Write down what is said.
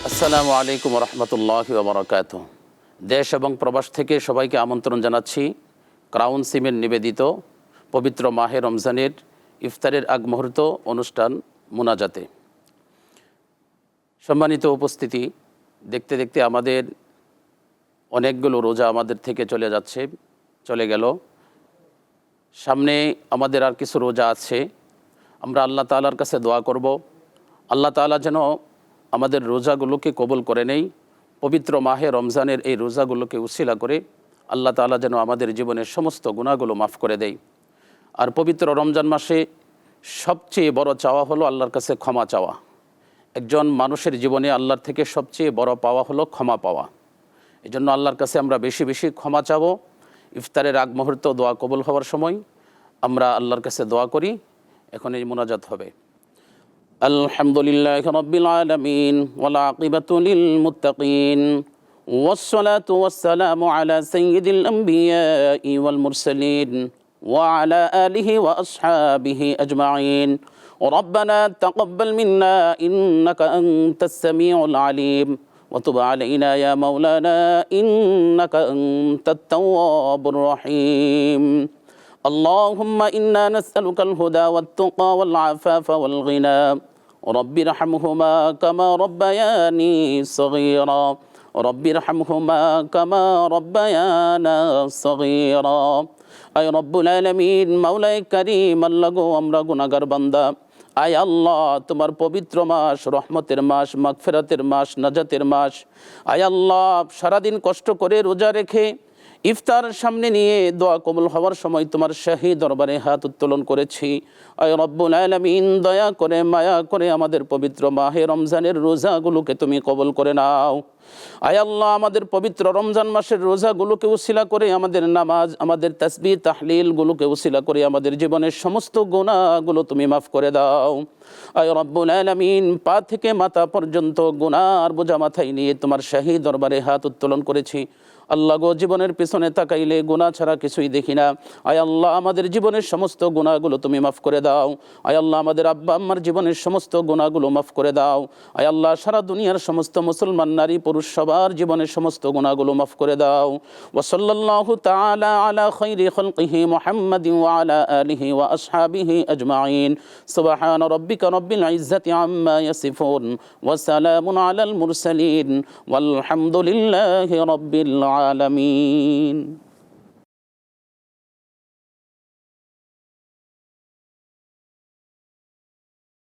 আসসালামু আলাইকুম রহমতুল্লাহি ওয়া বারাকাতুহু। দেশ এবং প্রবাস থেকে সবাইকে আমন্ত্রণ জানাচ্ছি ক্রাউন সিমের নিবেদিত পবিত্র মাহে রমজানের ইফতারের আগ মুহূর্ত অনুষ্ঠান মুনাজাতে। সম্মানিত উপস্থিতি, দেখতে দেখতে আমাদের অনেকগুলো রোজা আমাদের থেকে চলে গেল। সামনে আমাদের আর কিছু রোজা আছে। আমরা আল্লাহ তাআলার কাছে দোয়া করব, আল্লাহ তাআলা যেন আমাদের রোজাগুলোকে কবুল করে নেই। পবিত্র মাহে রমজানের এই রোজাগুলোকে উসিলা করে আল্লাহ তাআলা যেন আমাদের জীবনের সমস্ত গুনাহগুলো মাফ করে দেয়। আর পবিত্র রমজান মাসে সবচেয়ে বড় চাওয়া হলো আল্লাহর কাছে ক্ষমা চাওয়া। একজন মানুষের জীবনে আল্লাহর থেকে সবচেয়ে বড় পাওয়া হলো ক্ষমা পাওয়া। এই জন্য আল্লাহর কাছে আমরা বেশি বেশি ক্ষমা চাবো। ইফতারের আগ মুহূর্ত দোয়া কবুল হওয়ার সময় আমরা আল্লাহর কাছে দোয়া করি। এখন এই মোনাজাত হবে। আলহামদুলিল্লাহি রাব্বিল আলামিন ওয়াল আকিবাতু লিল মুত্তাকিন ওয়াসসালাতু ওয়াসসালামু আলা সাইয়্যিদিল আমবিয়াই ওয়াল মুরসালিন ওয়া আলা আলিহি ওয়া আসহাবিহি আজমাইন। ربنا تقبل منا إنك أنت السميع العليم وتب علينا يا مولانا إنك أنت التواب الرحيم. اللهم إنا نسألك الهدى والتقى والعفاف والغنى. رب ارحمهما كما ربياني صغيرا. رب ارحمهما كما ربيانا صغيرا. أي رب العالمين مولاي كريم আল্লাহ গো, আমরা গুনাহগার বান্দা। আয় আল্লাহ, তোমার পবিত্র মাস, রহমতের মাস, মাগফিরাতের মাস, নাজাতের মাস। আয় আল্লাহ, সারাদিন কষ্ট করে রোজা রেখে ইফতার সামনে নিয়ে দোয়া কবুল হওয়ার সময় তোমার শাহী দরবারে হাত উত্তোলন করেছি। আয় রব্বুল আলামিন, দয়া করে মায়া করে আমাদের পবিত্র মাহে রমজানের রোজাগুলোকে তুমি কবুল করে নাও। আয় আল্লাহ, আমাদের পবিত্র রমজান মাসের রোজাগুলোকে উসিলা করে আমাদের নামাজ, আমাদের তাসবিহ তাহলিলগুলোকে উসিলা করে আমাদের জীবনের সমস্ত গুনাহগুলো তুমি মাফ করে দাও। আয় রব্বুল আলামিন, পা থেকে মাথা পর্যন্ত গুনাহর বোঝা মাথায় নিয়ে তোমার শাহী দরবারে হাত উত্তোলন করেছি। আল্লাহ গো, জীবনের পিছনে তাকাইলে গুনাহ ছাড়া কিছুই দেখি না। আয় আল্লাহ, আমাদের জীবনের সমস্ত গুনাহগুলো তুমি মাফ করে দাও। আয় আল্লাহ, আমাদের আব্বা আম্মার জীবনের সমস্ত গুনাহগুলো মাফ করে দাও। আয় আল্লাহ, সারা দুনিয়ার সমস্ত মুসলমান নারী পুরুষ সবার জীবনের সমস্ত গুনাহগুলো মাফ করে দাও। ওয়া সাল্লাল্লাহু তাআলা আলা খাইরি খালকিহি মুহাম্মাদিন ওয়া আলা আলিহি ওয়া আসহাবিহি আজমাইন। সুবহান রাব্বিকা রাব্বিল ইজ্জাতি আম্মা ইয়াসিফুন ওয়া সালামুন আলাল মুরসালিন ওয়াল হামদুলিল্লাহি রাব্বিল আলামিন।